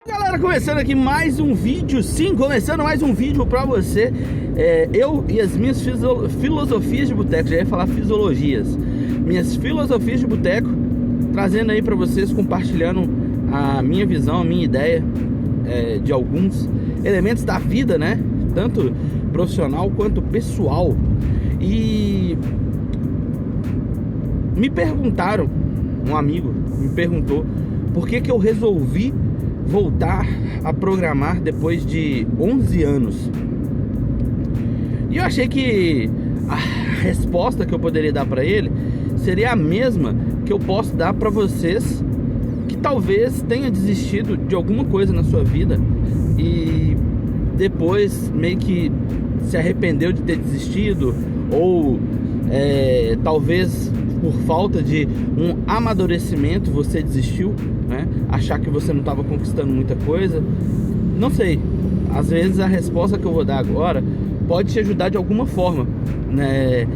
Galera, começando aqui mais um vídeo, começando mais um vídeo pra você. Eu e as minhas filosofias de boteco, já ia falar fisiologias. Minhas filosofias de boteco, trazendo aí pra vocês, compartilhando a minha visão, a minha ideia de alguns elementos da vida, né? Tanto profissional quanto pessoal. E me perguntaram, um amigo me perguntou por que eu resolvi voltar a programar depois de 11 anos. E eu achei que a resposta que eu poderia dar para ele seria a mesma que eu posso dar para vocês que talvez tenha desistido de alguma coisa na sua vida e depois meio que se arrependeu de ter desistido, ou talvez por falta de um amadurecimento você desistiu, né? Achar que você não estava conquistando muita coisa. Não sei, às vezes a resposta que eu vou dar agora pode te ajudar de alguma forma, né?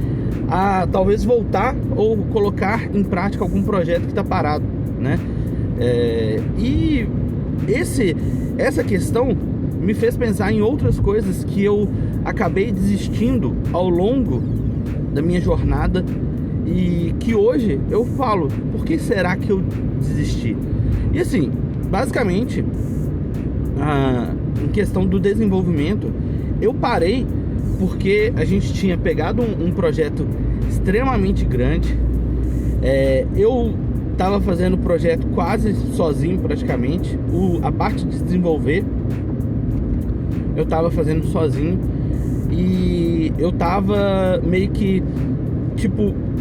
A talvez voltar ou colocar em prática algum projeto que está parado, né? E essa questão me fez pensar em outras coisas que eu acabei desistindo ao longo da minha jornada e que hoje eu falo, por que será que eu desisti? E assim, basicamente, em questão do desenvolvimento, eu parei porque a gente tinha pegado um projeto extremamente grande. Eu estava fazendo o projeto quase sozinho praticamente. A parte de desenvolver eu estava fazendo sozinho. E eu estava meio que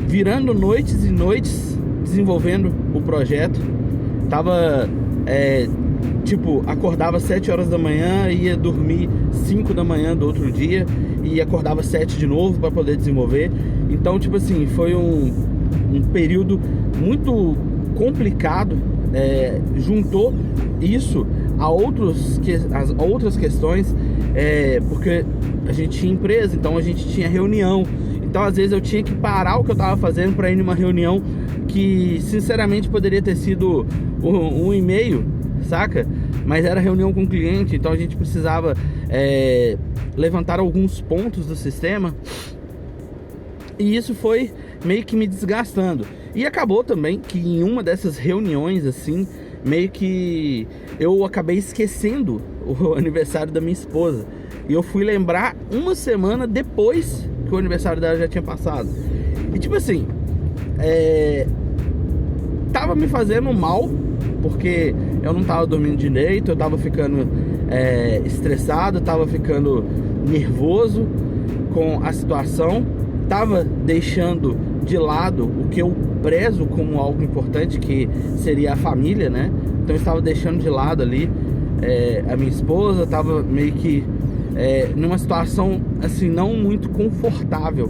virando noites e noites desenvolvendo o projeto. Acordava 7 horas da manhã, ia dormir 5 da manhã do outro dia e acordava 7 de novo para poder desenvolver. Então, foi um período muito complicado. Juntou isso a as outras questões, porque a gente tinha empresa, então a gente tinha reunião. Então às vezes eu tinha que parar o que eu estava fazendo para ir numa reunião que sinceramente poderia ter sido um e-mail, saca? Mas era reunião com o cliente, então a gente precisava levantar alguns pontos do sistema. E isso foi meio que me desgastando. E acabou também que em uma dessas reuniões assim, meio que eu acabei esquecendo o aniversário da minha esposa. E eu fui lembrar uma semana depois que o aniversário dela já tinha passado. E tava me fazendo mal, porque eu não tava dormindo direito, eu tava ficando estressado, tava ficando nervoso com a situação, tava deixando de lado o que eu prezo como algo importante, que seria a família, né? Então eu estava deixando de lado ali a minha esposa, tava meio que numa situação assim não muito confortável.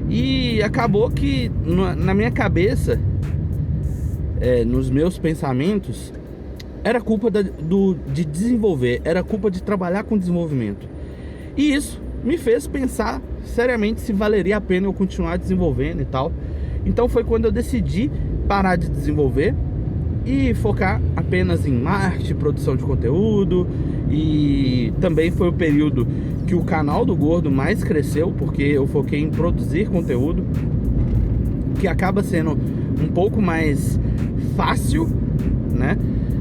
E acabou que na minha cabeça, nos meus pensamentos, era culpa de desenvolver, era culpa de trabalhar com desenvolvimento. E isso me fez pensar seriamente se valeria a pena eu continuar desenvolvendo e tal. Então foi quando eu decidi parar de desenvolver e focar apenas em marketing, produção de conteúdo. E também foi o período que o canal do Gordo mais cresceu, porque eu foquei em produzir conteúdo, que acaba sendo um pouco mais fácil, né?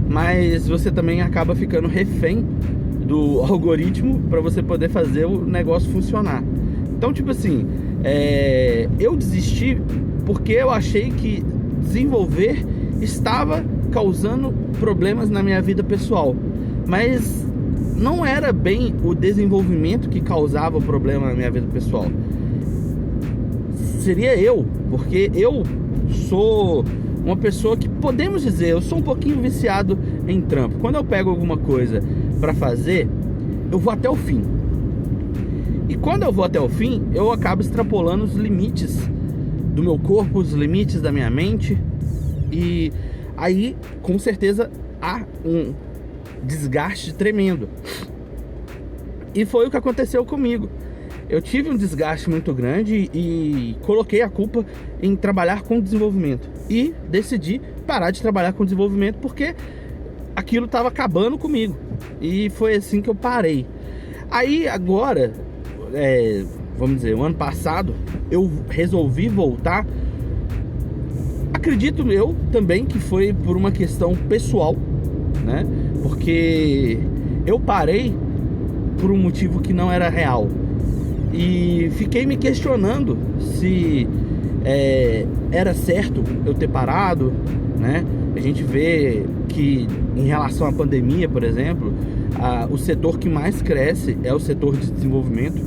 Mas você também acaba ficando refém do algoritmo para você poder fazer o negócio funcionar. Então, eu desisti porque eu achei que desenvolver estava causando problemas na minha vida pessoal. Mas não era bem o desenvolvimento que causava o problema na minha vida pessoal. Seria eu, porque eu sou uma pessoa que, podemos dizer, eu sou um pouquinho viciado em trampo. Quando eu pego alguma coisa para fazer, eu vou até o fim. E quando eu vou até o fim, eu acabo extrapolando os limites do meu corpo, os limites da minha mente. E aí, com certeza, há um desgaste tremendo. E foi o que aconteceu comigo. Eu tive um desgaste muito grande e coloquei a culpa em trabalhar com desenvolvimento. E decidi parar de trabalhar com desenvolvimento porque aquilo estava acabando comigo. E foi assim que eu parei. Aí agora, vamos dizer, o ano passado, eu resolvi voltar. Acredito eu também que foi por uma questão pessoal, né? Porque eu parei por um motivo que não era real. E fiquei me questionando se era certo eu ter parado, né? A gente vê que em relação à pandemia, por exemplo, o setor que mais cresce é o setor de desenvolvimento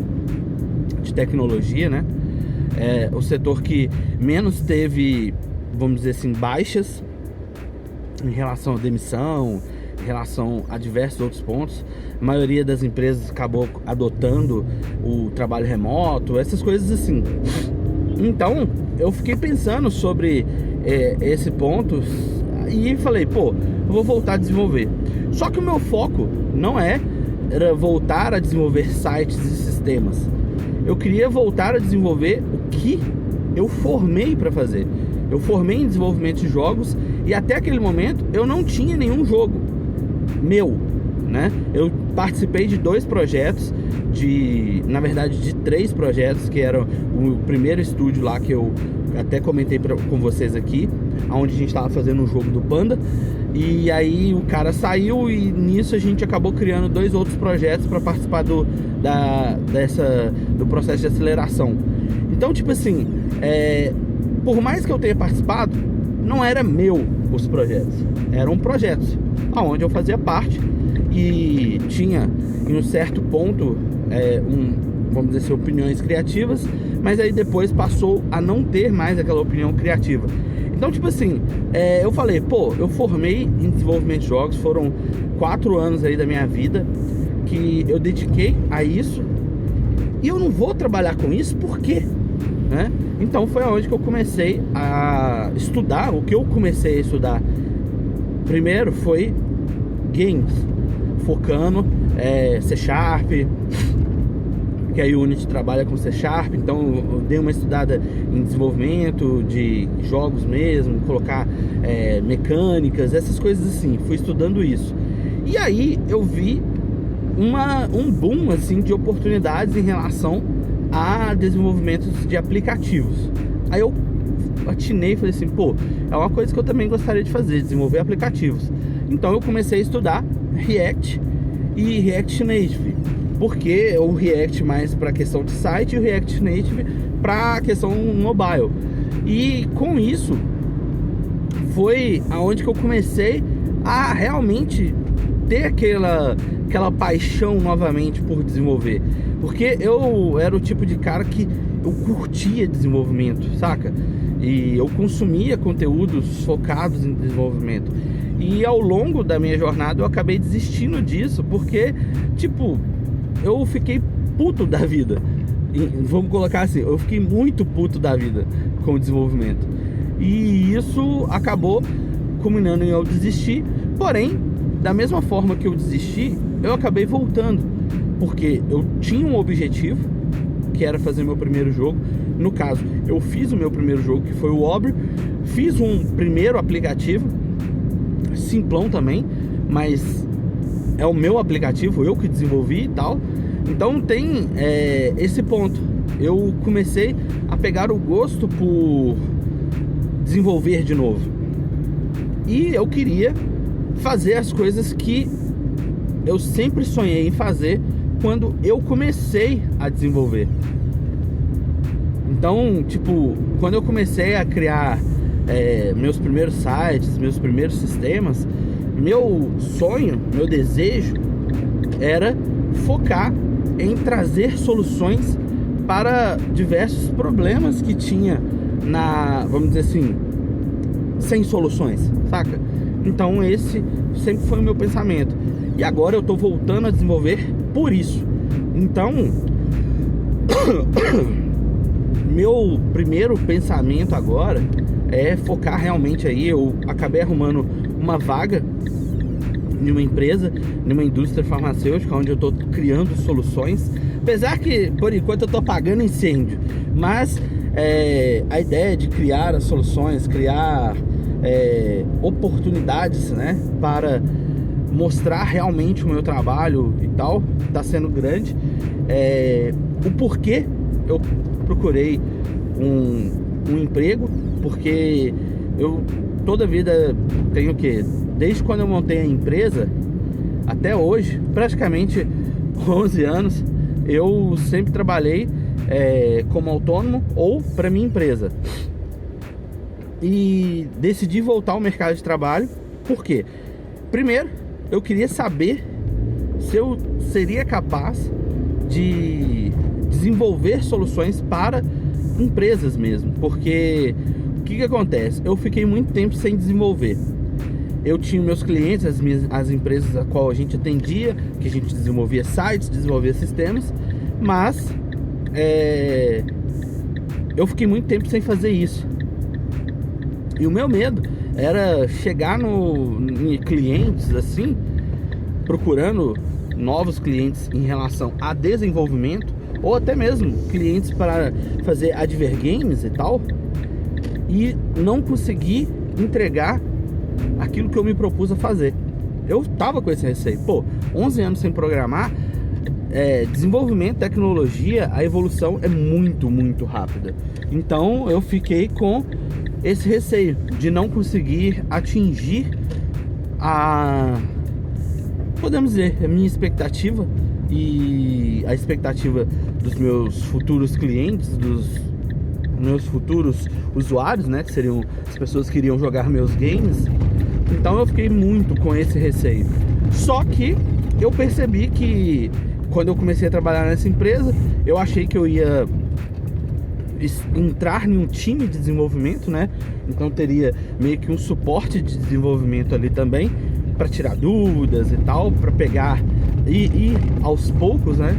de tecnologia, né? É o setor que menos teve, vamos dizer assim, baixas em relação à demissão, em relação a diversos outros pontos. A maioria das empresas acabou adotando o trabalho remoto, essas coisas assim. Então, eu fiquei pensando sobre esse ponto e falei, pô, eu vou voltar a desenvolver. Só que o meu foco não era voltar a desenvolver sites e sistemas. Eu queria voltar a desenvolver o que eu formei para fazer. Eu formei em desenvolvimento de jogos e até aquele momento eu não tinha nenhum jogo meu, né? Eu participei de 2 projetos, na verdade de 3 projetos, que eram o primeiro estúdio lá que eu até comentei com vocês aqui, onde a gente estava fazendo um jogo do Panda. E aí o cara saiu e nisso a gente acabou criando 2 outros projetos para participar do processo de aceleração. Então, tipo assim, por mais que eu tenha participado, não era meu os projetos, eram projetos onde eu fazia parte e tinha em um certo ponto vamos dizer assim, opiniões criativas, mas aí depois passou a não ter mais aquela opinião criativa. Então, tipo assim, eu falei, pô, eu formei em desenvolvimento de jogos, foram 4 anos aí da minha vida que eu dediquei a isso e eu não vou trabalhar com isso, por quê? Né? Então foi onde que eu comecei a estudar. O que eu comecei a estudar primeiro foi games, focando C Sharp, que a Unity trabalha com C Sharp. Então eu dei uma estudada em desenvolvimento de jogos mesmo, colocar mecânicas, essas coisas assim. Fui estudando isso. E aí eu vi um boom assim, de oportunidades em relação a desenvolvimento de aplicativos. Aí eu atinei e falei assim, pô, é uma coisa que eu também gostaria de fazer, desenvolver aplicativos. Então eu comecei a estudar React e React Native, porque o React mais para a questão de site e o React Native para a questão mobile. E com isso foi aonde que eu comecei a realmente ter aquela paixão novamente por desenvolver, porque eu era o tipo de cara que eu curtia desenvolvimento, saca? E eu consumia conteúdos focados em desenvolvimento. E ao longo da minha jornada eu acabei desistindo disso, porque, tipo, eu fiquei puto da vida. E, vamos colocar assim, eu fiquei muito puto da vida com o desenvolvimento. E isso acabou culminando em eu desistir. Porém, da mesma forma que eu desisti, eu acabei voltando, porque eu tinha um objetivo, que era fazer meu primeiro jogo. No caso, eu fiz o meu primeiro jogo, que foi o Obre. Fiz um primeiro aplicativo, simplão também, mas é o meu aplicativo, eu que desenvolvi e tal. Então tem esse ponto. Eu comecei a pegar o gosto por desenvolver de novo. E eu queria fazer as coisas que eu sempre sonhei em fazer quando eu comecei a desenvolver. Então, tipo, quando eu comecei a criar meus primeiros sites, meus primeiros sistemas, meu sonho, meu desejo era focar em trazer soluções para diversos problemas que tinha vamos dizer assim, sem soluções, saca? Então esse sempre foi o meu pensamento. E agora eu tô voltando a desenvolver por isso. Então meu primeiro pensamento agora é focar realmente aí. Eu acabei arrumando uma vaga em uma empresa, numa indústria farmacêutica, onde eu tô criando soluções. Apesar que por enquanto eu tô apagando incêndio, mas a ideia de criar as soluções, criar oportunidades, né, para mostrar realmente o meu trabalho e tal, tá sendo grande. O porquê eu procurei um emprego, porque eu toda a vida tenho o quê? Desde quando eu montei a empresa até hoje, praticamente 11 anos, eu sempre trabalhei como autônomo ou para minha empresa. E decidi voltar ao mercado de trabalho. Por quê? Primeiro, eu queria saber se eu seria capaz de desenvolver soluções para empresas mesmo. Porque o que acontece? Eu fiquei muito tempo sem desenvolver. Eu tinha meus clientes, as empresas a qual a gente atendia, que a gente desenvolvia sites, desenvolvia sistemas, mas eu fiquei muito tempo sem fazer isso. E o meu medo era chegar em clientes assim, procurando novos clientes em relação a desenvolvimento, ou até mesmo clientes para fazer advergames e tal, e não conseguir entregar aquilo que eu me propus a fazer. Eu tava com esse receio. 11 anos sem programar, desenvolvimento, tecnologia, a evolução é muito, muito rápida. Então eu fiquei com esse receio de não conseguir atingir podemos dizer, a minha expectativa e a expectativa dos meus futuros clientes, dos meus futuros usuários, né, que seriam as pessoas que iriam jogar meus games. Então eu fiquei muito com esse receio. Só que eu percebi que quando eu comecei a trabalhar nessa empresa, eu achei que eu ia entrar em um time de desenvolvimento, né? Então teria meio que um suporte de desenvolvimento ali também, para tirar dúvidas e tal, para pegar e ir aos poucos, né?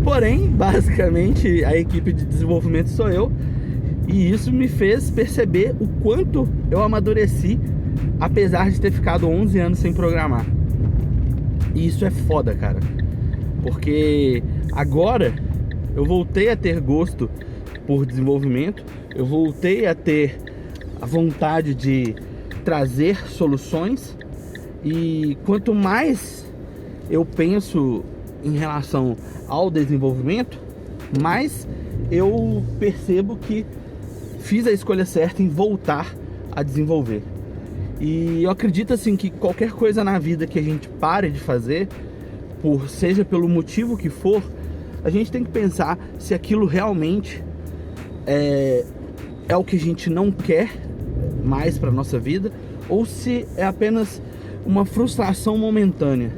Porém, basicamente, a equipe de desenvolvimento sou eu, e isso me fez perceber o quanto eu amadureci, apesar de ter ficado 11 anos sem programar. E isso é foda, cara, porque agora eu voltei a ter gosto por desenvolvimento, eu voltei a ter a vontade de trazer soluções, e quanto mais eu penso em relação ao desenvolvimento, mais eu percebo que fiz a escolha certa em voltar a desenvolver. E eu acredito assim que qualquer coisa na vida que a gente pare de fazer, seja pelo motivo que for, a gente tem que pensar se aquilo realmente é o que a gente não quer mais para nossa vida, ou se é apenas uma frustração momentânea,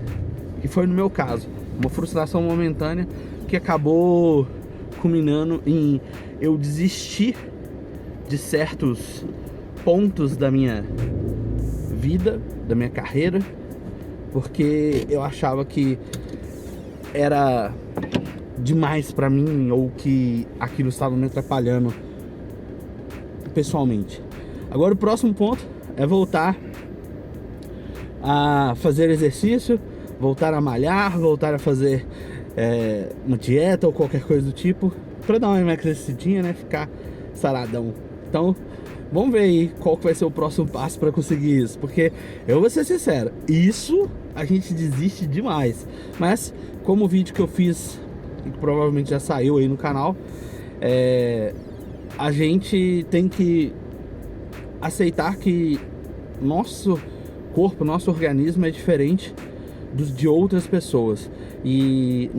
que foi no meu caso, uma frustração momentânea que acabou culminando em eu desistir de certos pontos da minha vida, da minha carreira, porque eu achava que era demais pra mim, ou que aquilo estava me atrapalhando pessoalmente. Agora o próximo ponto é voltar a fazer exercício, voltar a malhar, voltar a fazer uma dieta ou qualquer coisa do tipo, pra dar uma emagrecidinha, né, ficar saradão. Então vamos ver aí qual que vai ser o próximo passo para conseguir isso, porque eu vou ser sincero, isso a gente desiste demais. Mas como o vídeo que eu fiz, que provavelmente já saiu aí no canal, a gente tem que aceitar que nosso corpo, nosso organismo é diferente de outras pessoas, e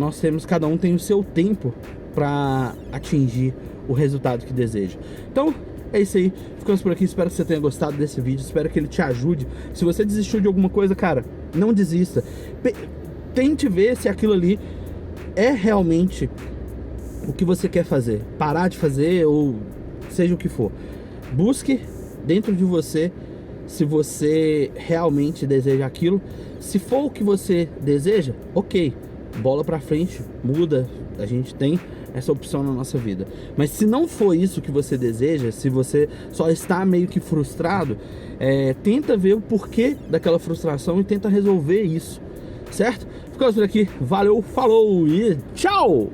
cada um tem o seu tempo para atingir o resultado que deseja. Então é isso aí, ficamos por aqui, espero que você tenha gostado desse vídeo, espero que ele te ajude. Se você desistiu de alguma coisa, cara, não desista, tente ver se aquilo ali é realmente o que você quer fazer, parar de fazer, ou seja o que for. Busque dentro de você se você realmente deseja aquilo. Se for o que você deseja, ok, bola pra frente, muda, a gente tem essa opção na nossa vida. Mas se não for isso que você deseja, se você só está meio que frustrado, tenta ver o porquê daquela frustração e tenta resolver isso, certo? Ficamos por aqui, valeu, falou e tchau!